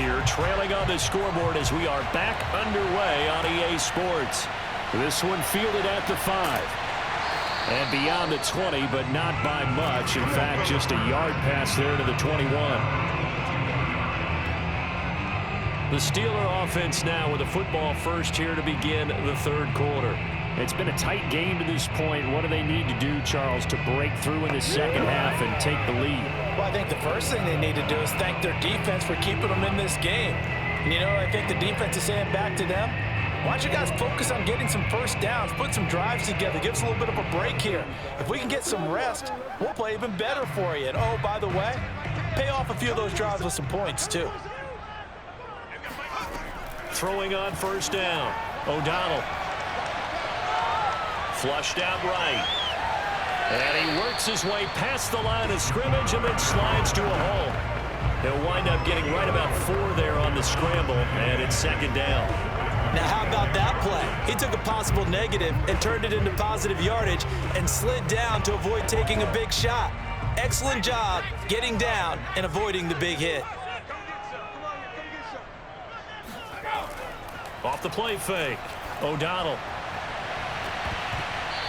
here, trailing on the scoreboard as we are back underway on EA Sports. This one fielded at the 5. And beyond the 20, but not by much. In fact, just a yard pass there to the 21. The Steeler offense now with the football first here to begin the third quarter. It's been a tight game to this point. What do they need to do, Charles, to break through in the second half and take the lead? Well, I think the first thing they need to do is thank their defense for keeping them in this game. And, I think the defense is saying back to them, why don't you guys focus on getting some first downs, put some drives together, give us a little bit of a break here. If we can get some rest, we'll play even better for you. And, oh, by the way, pay off a few of those drives with some points, too. Throwing on first down, O'Donnell. Flushed out right. And he works his way past the line of scrimmage and then slides to a hole. He'll wind up getting right about 4 there on the scramble, and it's second down. Now, how about that play? He took a possible negative and turned it into positive yardage and slid down to avoid taking a big shot. Excellent job getting down and avoiding the big hit. Off the play fake, O'Donnell.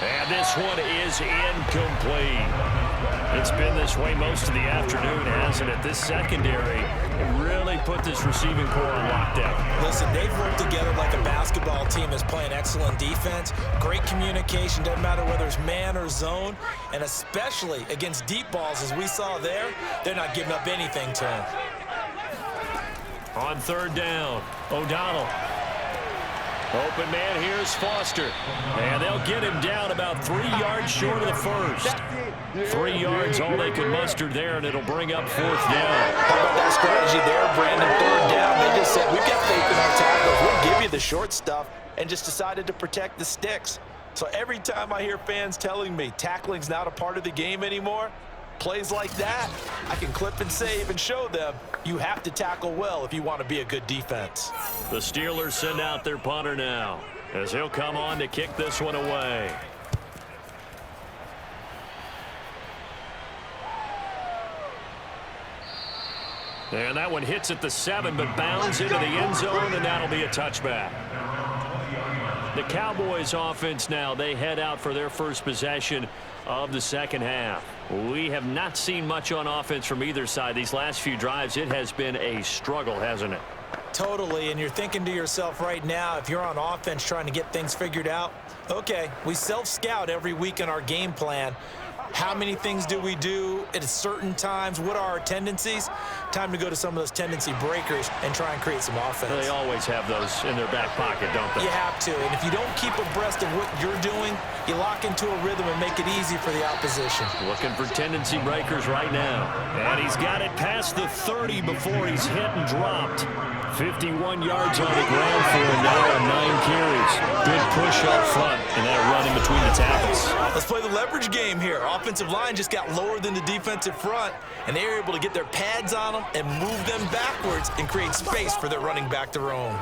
And this one is incomplete. It's been this way most of the afternoon, hasn't it? This secondary really put this receiving core on lockdown. Listen, they've worked together like a basketball team is playing excellent defense. Great communication, doesn't matter whether it's man or zone. And especially against deep balls, as we saw there, they're not giving up anything to them. On third down, O'Donnell. Open man, here's Foster. And they'll get him down about 3 yards short of the first. 3 yards, all they could muster there, and it'll bring up fourth down. How about that strategy there, Brandon? Third down, they just said, we've got faith in our tackles. We'll give you the short stuff, and just decided to protect the sticks. So every time I hear fans telling me tackling's not a part of the game anymore, plays like that, I can clip and save and show them you have to tackle well if you want to be a good defense. The Steelers send out their punter now as he'll come on to kick this one away. And that one hits at the 7, but bounds into the end zone, and that'll be a touchback. The Cowboys offense now, they head out for their first possession of the second half. We have not seen much on offense from either side. These last few drives, it has been a struggle, hasn't it? Totally, and you're thinking to yourself right now, if you're on offense trying to get things figured out, okay, we self-scout every week in our game plan. How many things do we do at certain times? What are our tendencies? Time to go to some of those tendency breakers and try and create some offense. They always have those in their back pocket, don't they? You have to, and if you don't keep abreast of what you're doing, you lock into a rhythm and make it easy for the opposition. Looking for tendency breakers right now. And he's got it past the 30 before he's hit and dropped. 51 yards on the ground for him now on 9 carries. Good push up front and that run in between the tackles. Let's play the leverage game here. Offensive line just got lower than the defensive front, and they were able to get their pads on them and move them backwards and create space for their running back to roam.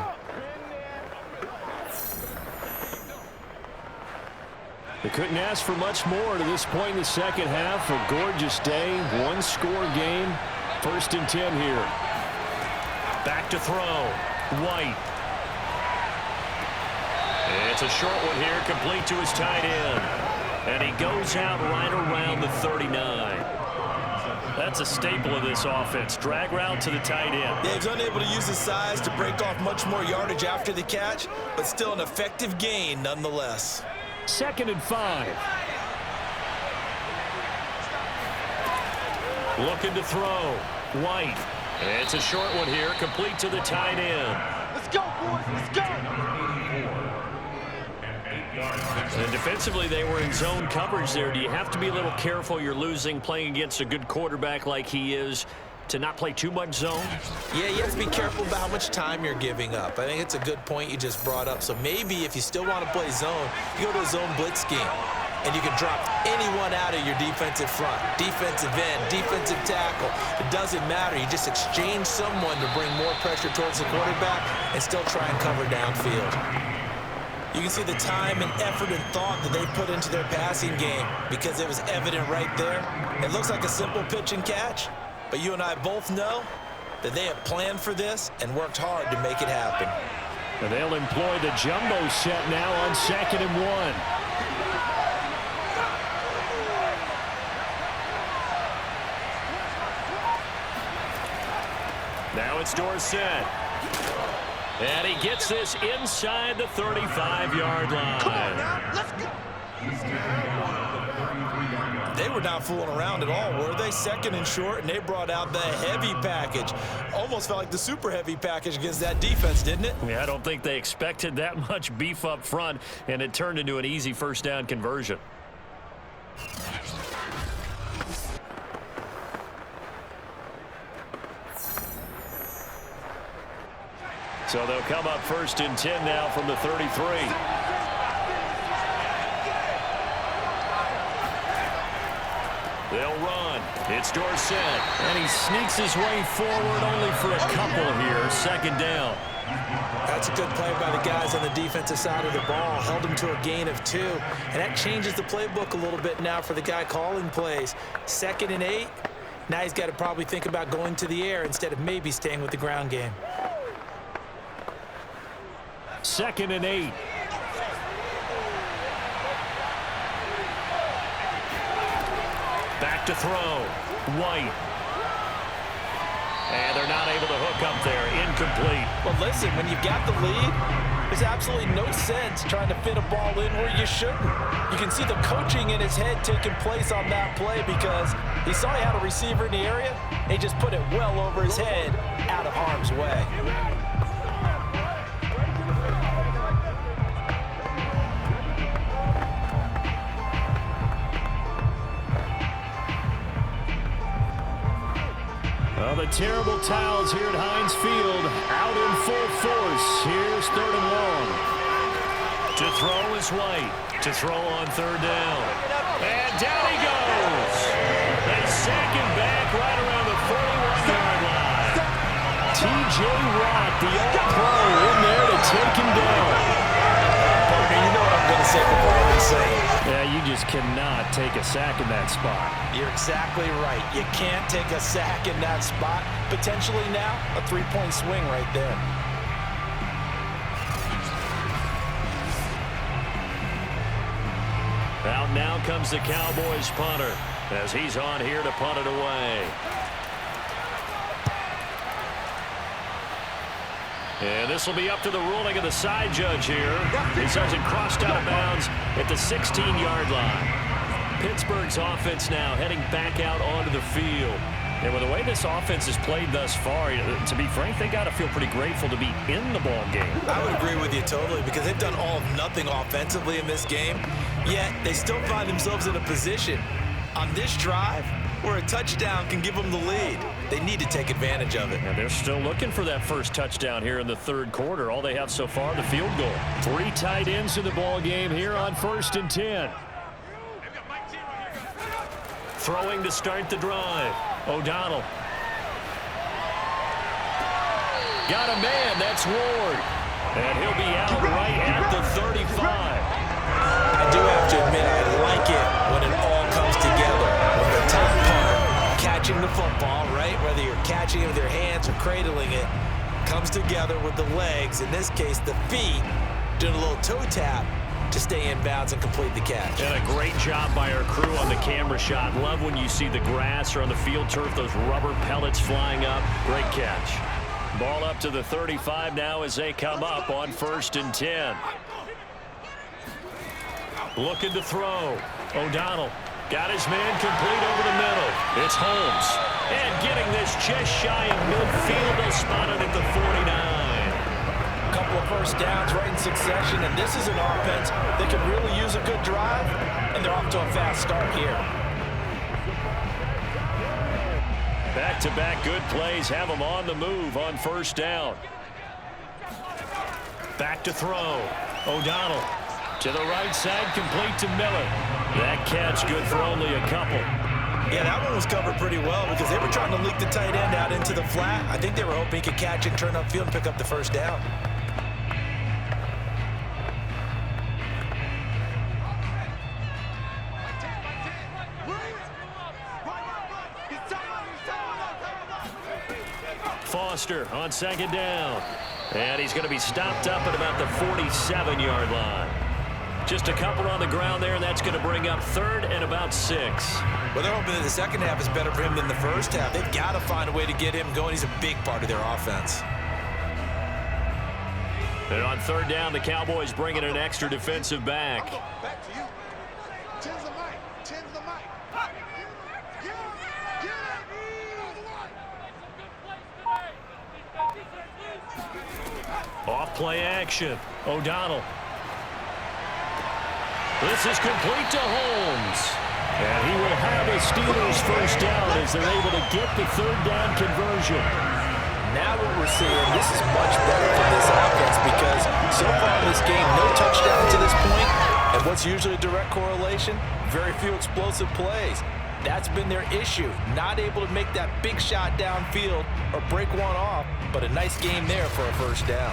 They couldn't ask for much more to this point in the second half. A gorgeous day, one-score game. 1st and 10 here. Back to throw. White. It's a short one here, complete to his tight end. And he goes out right around the 39. That's a staple of this offense. Drag route to the tight end. Dave's unable to use his size to break off much more yardage after the catch, but still an effective gain nonetheless. 2nd and 5. Looking to throw. White. It's a short one here, complete to the tight end. Let's go, boys, let's go! And defensively, they were in zone coverage there. Do you have to be a little careful? You're losing, playing against a good quarterback like he is, to not play too much zone? Yeah, you have to be careful about how much time you're giving up. I think it's a good point you just brought up. So maybe if you still want to play zone, you go to a zone blitz scheme. And you can drop anyone out of your defensive front, defensive end, defensive tackle. It doesn't matter. You just exchange someone to bring more pressure towards the quarterback and still try and cover downfield. You can see the time and effort and thought that they put into their passing game because it was evident right there. It looks like a simple pitch and catch, but you and I both know that they have planned for this and worked hard to make it happen. And they'll employ the jumbo set now on 2nd and 1. Now it's Dorsett. And he gets this inside the 35-yard line. Come on now, let's go. They were not fooling around at all, were they? 2nd and short, and they brought out the heavy package. Almost felt like the super heavy package against that defense, didn't it? Yeah, I don't think they expected that much beef up front, and it turned into an easy first down conversion. So they'll come up 1st and 10 now from the 33. They'll run. It's Dorsett. And he sneaks his way forward only for a couple here. 2nd down. That's a good play by the guys on the defensive side of the ball. Held him to a gain of 2. And that changes the playbook a little bit now for the guy calling plays. 2nd and 8. Now he's got to probably think about going to the air instead of maybe staying with the ground game. 2nd and 8. Back to throw. White. And they're not able to hook up there. Incomplete. Well, listen, when you've got the lead, there's absolutely no sense trying to fit a ball in where you shouldn't. You can see the coaching in his head taking place on that play because he saw he had a receiver in the area, and he just put it well over his head out of harm's way. Well, the terrible towels here at Hines Field out in full force. Here's 3rd and long. To throw is White. To throw on 3rd down. And down he goes. They sack him back right around the 41-yard line. T.J. Watt, the all-pro, in there to take him down. Partner, you know what I'm going to say before I say it. Yeah, you just cannot take a sack in that spot. You're exactly right. You can't take a sack in that spot. Potentially now, a 3-point swing right there. Out now comes the Cowboys punter as he's on here to punt it away. And this will be up to the ruling of the side judge here. He says it crossed out of bounds at the 16-yard line. Pittsburgh's offense now heading back out onto the field. And with the way this offense has played thus far, to be frank, they got to feel pretty grateful to be in the ball game. I would agree with you totally because they've done all of nothing offensively in this game, yet they still find themselves in a position on this drive where a touchdown can give them the lead. They need to take advantage of it. And they're still looking for that first touchdown here in the 3rd quarter. All they have so far, the field goal. 3 tight ends in the ball game here on 1st and 10. Throwing to start the drive. O'Donnell. Got a man. That's Ward. And he'll be out right at the 35. I do have to admit, I like it when it all comes together. When the top part, catching the football, right? Whether you're catching it with your hands or cradling it, comes together with the legs. In this case, the feet, doing a little toe tap to stay in bounds and complete the catch. And a great job by our crew on the camera shot. Love when you see the grass or on the field turf, those rubber pellets flying up. Great catch. Ball up to the 35 now as they come up on 1st and 10. Looking to throw. O'Donnell got his man complete over the middle. It's Holmes. And getting this just shy of midfield. They'll spot it at the 49. A couple of first downs right in succession, and this is an offense that could really use a good drive, and they're off to a fast start here. Back-to-back good plays have them on the move on 1st down. Back to throw. O'Donnell to the right side, complete to Miller. That catch good for only a couple. Yeah, that one was covered pretty well because they were trying to leak the tight end out into the flat. I think they were hoping he could catch and turn upfield and pick up the first down. roster on second down. And he's going to be stopped up at about the 47-yard line. Just a couple on the ground there, and that's going to bring up third and about 6. Well, they're hoping that the second half is better for him than the first half. They've got to find a way to get him going. He's a big part of their offense. And on third down, the Cowboys bring in an extra defensive back. Back to you. Tens the mic. Tens the mic. Off play action. O'Donnell. This is complete to Holmes. And he will have a Steelers first down as they're able to get the third down conversion. Now what we're seeing, this is much better from this offense because so far in this game, no touchdown to this point. And what's usually a direct correlation? Very few explosive plays. That's been their issue. Not able to make that big shot downfield or break one off, but a nice game there for a first down.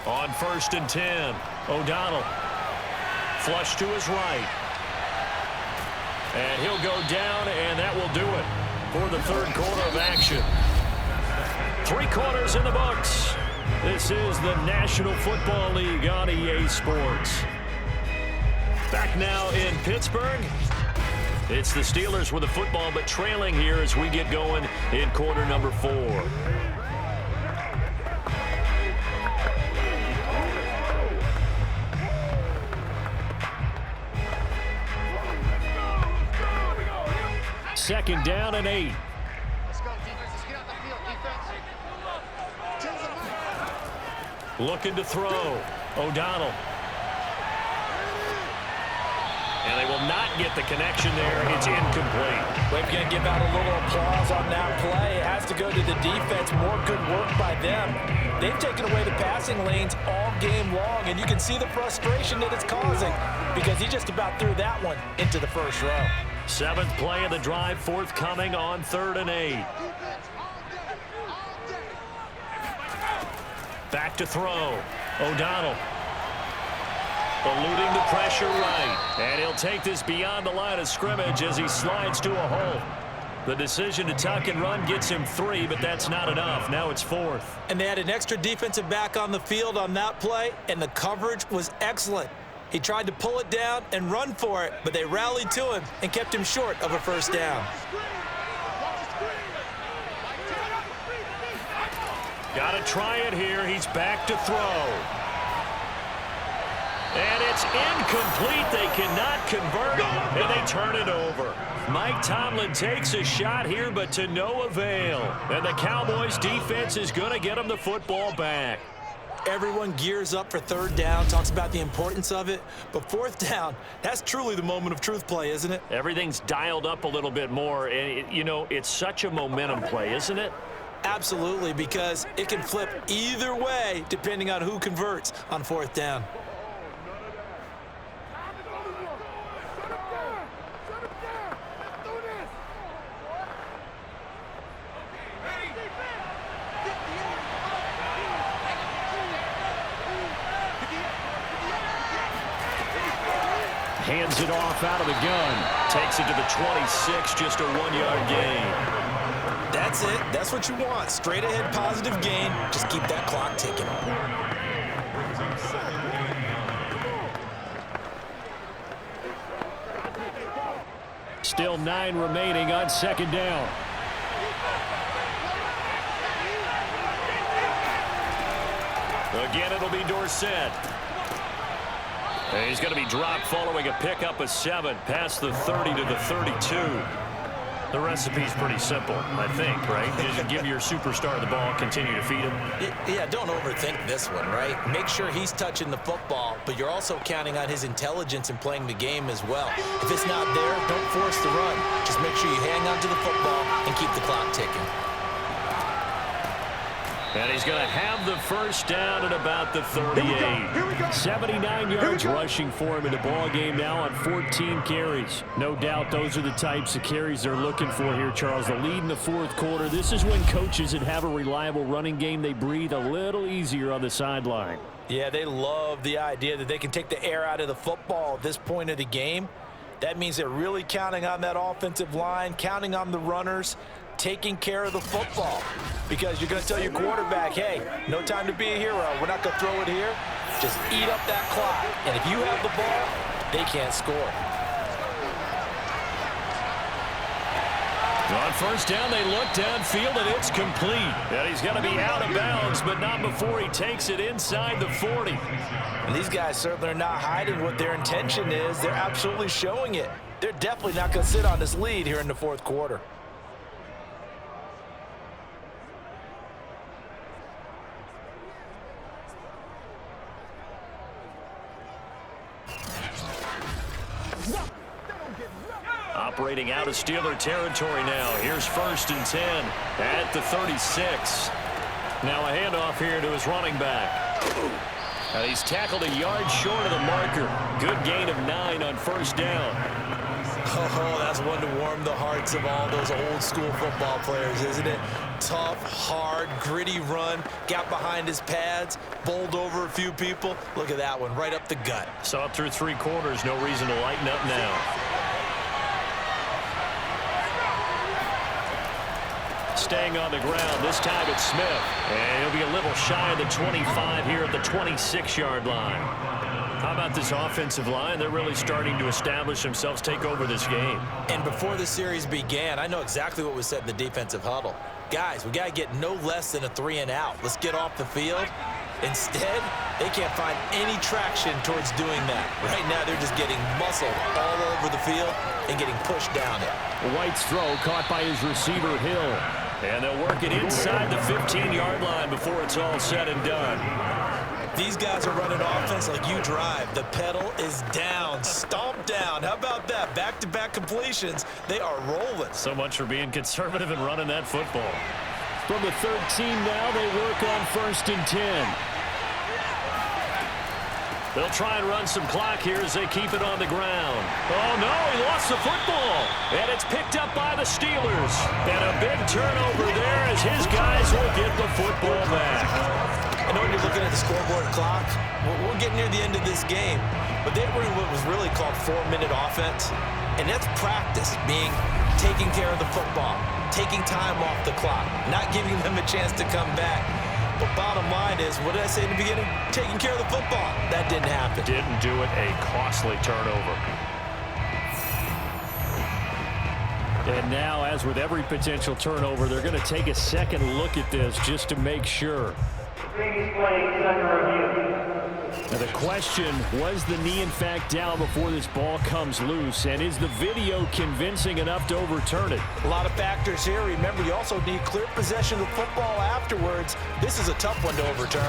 On 1st and 10, O'Donnell. Flush to his right. And he'll go down, and that will do it for the third quarter of action. 3 quarters in the books. This is the National Football League on EA Sports. Back now in Pittsburgh. It's the Steelers with the football, but trailing here as we get going in quarter number 4. Second down and 8. Let's go, defense. Let's get out the field, defense. Tens the mic. Looking to throw. O'Donnell. And they will not get the connection there. It's incomplete. We're going to give out a little applause on that play. It has to go to the defense. More good work by them. They've taken away the passing lanes all game long, and you can see the frustration that it's causing because he just about threw that one into the first row. 7th play of the drive, forthcoming on 3rd and 8. Defense all day. All day. Back to throw. O'Donnell. Eluding the pressure right. And he'll take this beyond the line of scrimmage as he slides to a hole. The decision to tuck and run gets him 3, but that's not enough. Now it's 4th. And they had an extra defensive back on the field on that play, and the coverage was excellent. He tried to pull it down and run for it, but they rallied to him and kept him short of a first down. Got to try it here. He's back to throw. And it's incomplete. They cannot convert, and they turn it over. Mike Tomlin takes a shot here, but to no avail. And the Cowboys defense is going to get him the football back. Everyone gears up for third down, talks about the importance of it. But fourth down, that's truly the moment of truth play, isn't it? Everything's dialed up a little bit more. And, it's such a momentum play, isn't it? Absolutely, because it can flip either way depending on who converts on fourth down. Hands it off out of the gun. Takes it to the 26, just a 1-yard gain. That's it. That's what you want. Straight ahead positive gain. Just keep that clock ticking. Still 9 remaining on second down. Again, it'll be Dorsett. And he's going to be dropped following a pickup of 7 past the 30 to the 32. The recipe's pretty simple, I think, right? Just give your superstar the ball, continue to feed him. Yeah, don't overthink this one, right? Make sure he's touching the football, but you're also counting on his intelligence in playing the game as well. If it's not there, don't force the run. Just make sure you hang on to the football and keep the clock ticking. And he's going to have the first down at about the 38. 79 yards rushing for him in the ball game now on 14 carries. No doubt those are the types of carries they're looking for here, Charles. The lead in the fourth quarter. This is when coaches that have a reliable running game, they breathe a little easier on the sideline. Yeah, they love the idea that they can take the air out of the football at this point of the game. That means they're really counting on that offensive line, counting on the runners, taking care of the football. Because you're going to tell your quarterback, hey, no time to be a hero. We're not going to throw it here. Just eat up that clock. And if you have the ball, they can't score. On first down, they look downfield, and it's complete. And he's going to be out of bounds, but not before he takes it inside the 40. And these guys certainly are not hiding what their intention is. They're absolutely showing it. They're definitely not going to sit on this lead here in the fourth quarter. Operating out of Steeler territory now. Here's 1st and 10 at the 36. Now a handoff here to his running back. And he's tackled a yard short of the marker. Good gain of 9 on first down. Oh, that's one to warm the hearts of all those old school football players, isn't it? Tough, hard, gritty run. Got behind his pads, bowled over a few people. Look at that one, right up the gut. Saw it through 3 quarters. No reason to lighten up now. Staying on the ground. This time it's Smith. And he'll be a little shy of the 25 here at the 26-yard line. How about this offensive line? They're really starting to establish themselves, take over this game. And before the series began, I know exactly what was said in the defensive huddle. Guys, we got to get no less than a 3-and-out. Let's get off the field. Instead, they can't find any traction towards doing that. Right now, they're just getting muscled all over the field and getting pushed down it. White's throw caught by his receiver, Hill. And they'll work it inside the 15-yard line before it's all said and done. These guys are running offense like you drive. The pedal is down, stomped down. How about that? Back-to-back completions. They are rolling. So much for being conservative and running that football. From the 13 now, they work on 1st and 10. They'll try and run some clock here as they keep it on the ground. Oh, no, he lost the football. And it's picked up by the Steelers. And a big turnover there as his guys will get the football back. I know when you're looking at the scoreboard clock, we're getting near the end of this game. But they were in what was really called 4-minute offense. And that's practice, being taking care of the football, taking time off the clock, not giving them a chance to come back. But bottom line is, what did I say in the beginning? Taking care of the football. That didn't happen. Didn't do it. A costly turnover. And now, as with every potential turnover, they're going to take a second look at this just to make sure. Now the question, was the knee in fact down before this ball comes loose? And is the video convincing enough to overturn it? A lot of factors here. Remember, you also need clear possession of football afterwards. This is a tough one to overturn.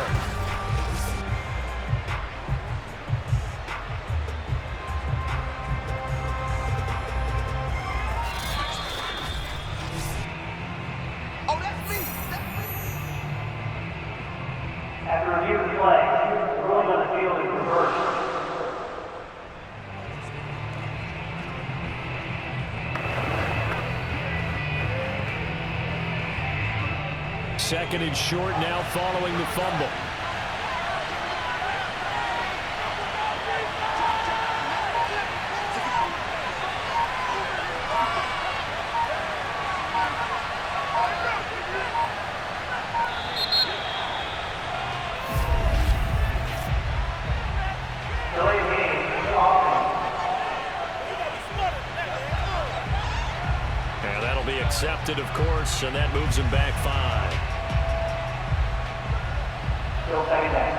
Oh, that's me. After review of play, ruling on the field is reversed. Second and short now following the fumble. And that'll be accepted, of course, and that moves him back 5. Still second down.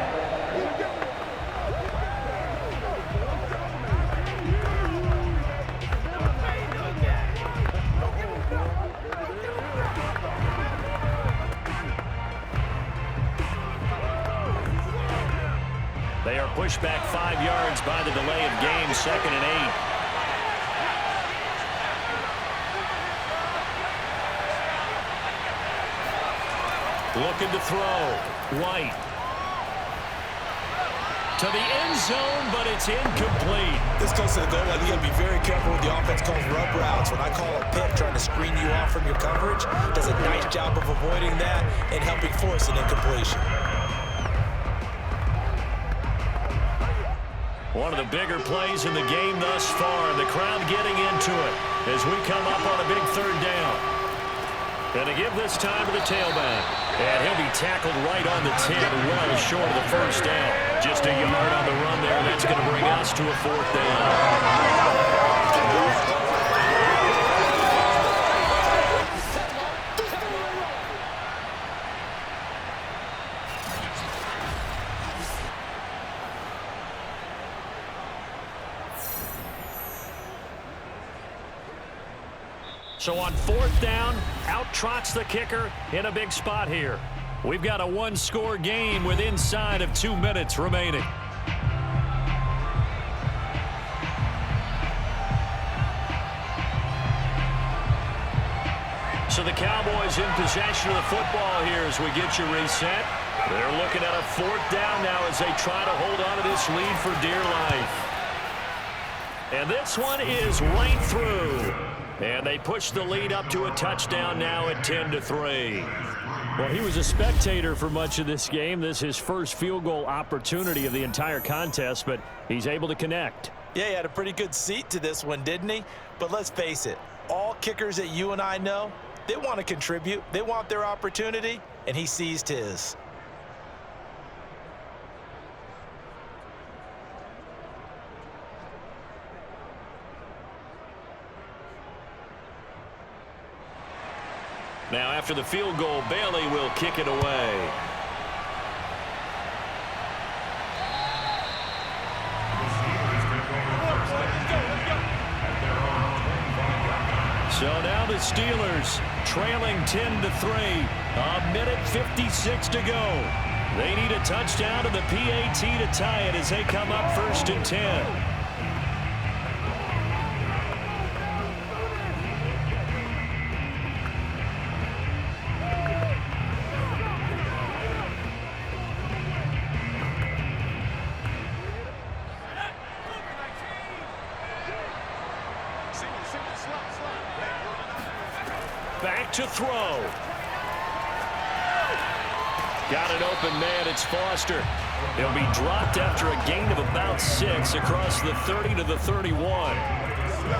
They are pushed back 5 yards by the delay of game, 2nd and 8. Looking to throw. White. To the end zone, but it's incomplete. This close to the goal line, you got to be very careful with the offense calls rub routes. When I call a pick, trying to screen you off from your coverage, does a nice job of avoiding that and helping force an incompletion. One of the bigger plays in the game thus far. The crowd getting into it as we come up on a big third down. And to give this time to the tailback. And he'll be tackled right on the 10, well short of the first down. Just a yard on the run there. That's going to bring us to a fourth down. So on fourth down, out trots the kicker in a big spot here. We've got a one-score game with inside of 2 minutes remaining. So the Cowboys in possession of the football here as we get you reset. They're looking at a fourth down now as they try to hold on to this lead for dear life. And this one is right through. And they push the lead up to a touchdown now at 10-3. Well, he was a spectator for much of this game. This is his first field goal opportunity of the entire contest, but he's able to connect. Yeah, he had a pretty good seat to this one, didn't he? But let's face it, all kickers that you and I know, they want to contribute. They want their opportunity, and he seized his. Now, after the field goal, Bailey will kick it away. So now the Steelers trailing 10-3. A minute 56 to go. They need a touchdown to the PAT to tie it as they come up 1st and 10. Back to throw. Got an open man. It's Foster. He'll be dropped after a gain of about 6 across the 30 to the 31.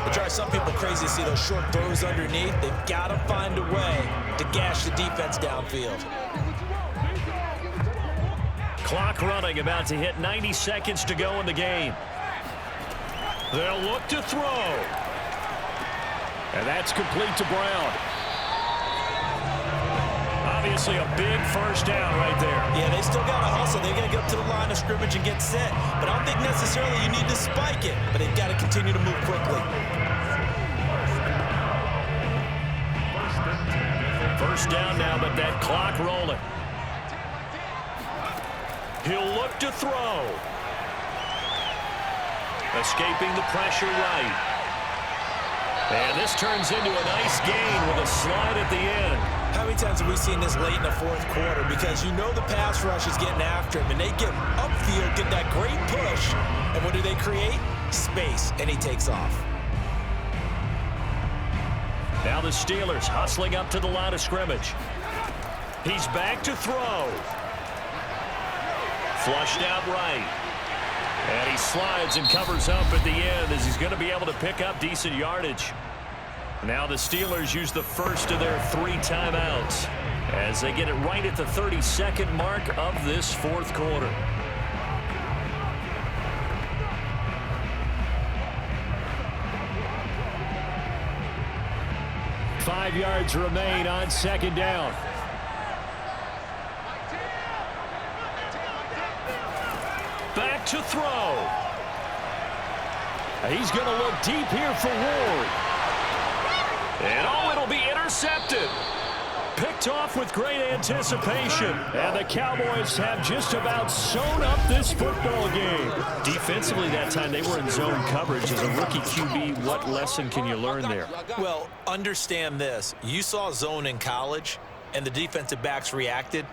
It drives some people crazy to see those short throws underneath. They've got to find a way to gash the defense downfield. Clock running, about to hit 90 seconds to go in the game. They'll look to throw. And that's complete to Brown. Obviously a big first down right there. Yeah, they still got to hustle. They got to get up to the line of scrimmage and get set. But I don't think necessarily you need to spike it. But they've got to continue to move quickly. First down now, but that clock rolling. He'll look to throw. Escaping the pressure right. And this turns into a nice gain with a slide at the end. How many times have we seen this late in the fourth quarter? Because you know the pass rush is getting after him, and they get upfield, get that great push. And what do they create? Space, and he takes off. Now the Steelers hustling up to the line of scrimmage. He's back to throw. Flushed out right. And he slides and covers up at the end as he's going to be able to pick up decent yardage. Now the Steelers use the first of their 3 timeouts as they get it right at the 32nd mark of this fourth quarter. Five yards remain on 2nd down. Back to throw. He's going to look deep here for Ward. And oh, it'll be intercepted. Picked off with great anticipation. And the Cowboys have just about sewn up this football game. Defensively that time, they were in zone coverage. As a rookie QB, what lesson can you learn there? Well, understand this. You saw zone in college, and the defensive backs reacted,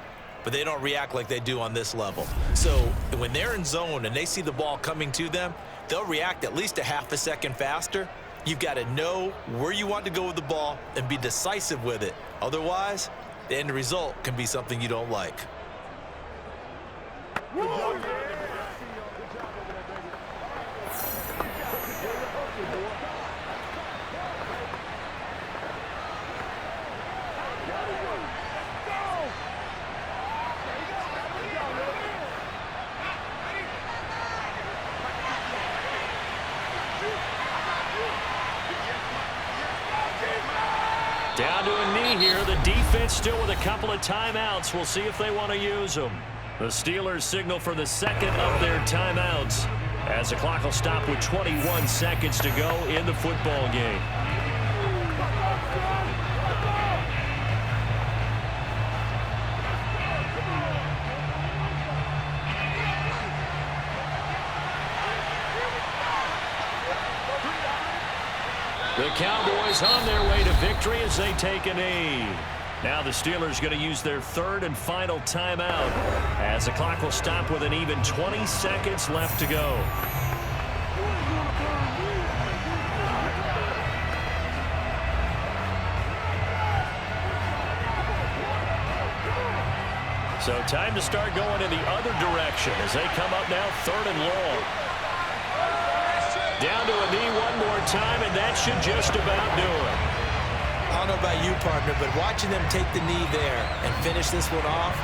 but they don't react like they do on this level. So when they're in zone and they see the ball coming to them, they'll react at least a half a second faster. You've got to know where you want to go with the ball and be decisive with it. Otherwise, the end result can be something you don't like. Down to a knee here. The defense still with a couple of timeouts. We'll see if they want to use them. The Steelers signal for the second of their timeouts as the clock will stop with 21 seconds to go in the football game. The Cowboys on their way to victory as they take a knee. Now the Steelers going to use their third and final timeout as the clock will stop with an even 20 seconds left to go. So time to start going in the other direction as they come up now third and long. Down to a knee one more time, and that should just about do it. I don't know about you, partner, but watching them take the knee there and finish this one off,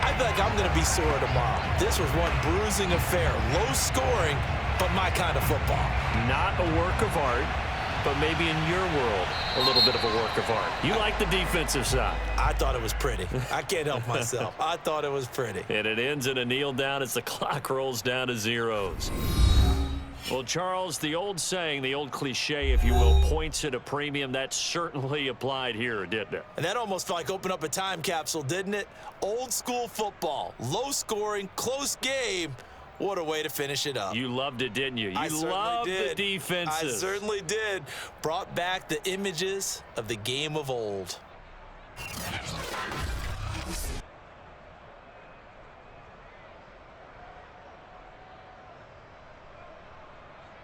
I feel like I'm going to be sore tomorrow. This was one bruising affair. Low scoring, but my kind of football. Not a work of art, but maybe in your world, a little bit of a work of art. You like the defensive side. I thought it was pretty. I can't help myself. I thought it was pretty. And it ends in a kneel down as the clock rolls down to zeros. Well, Charles, the old saying, the old cliche, if you will, points at a premium. That certainly applied here, didn't it? And that almost felt like opened up a time capsule, didn't it? Old school football, low scoring, close game. What a way to finish it up. You loved it, didn't you? You loved the defenses. I certainly did. Brought back the images of the game of old.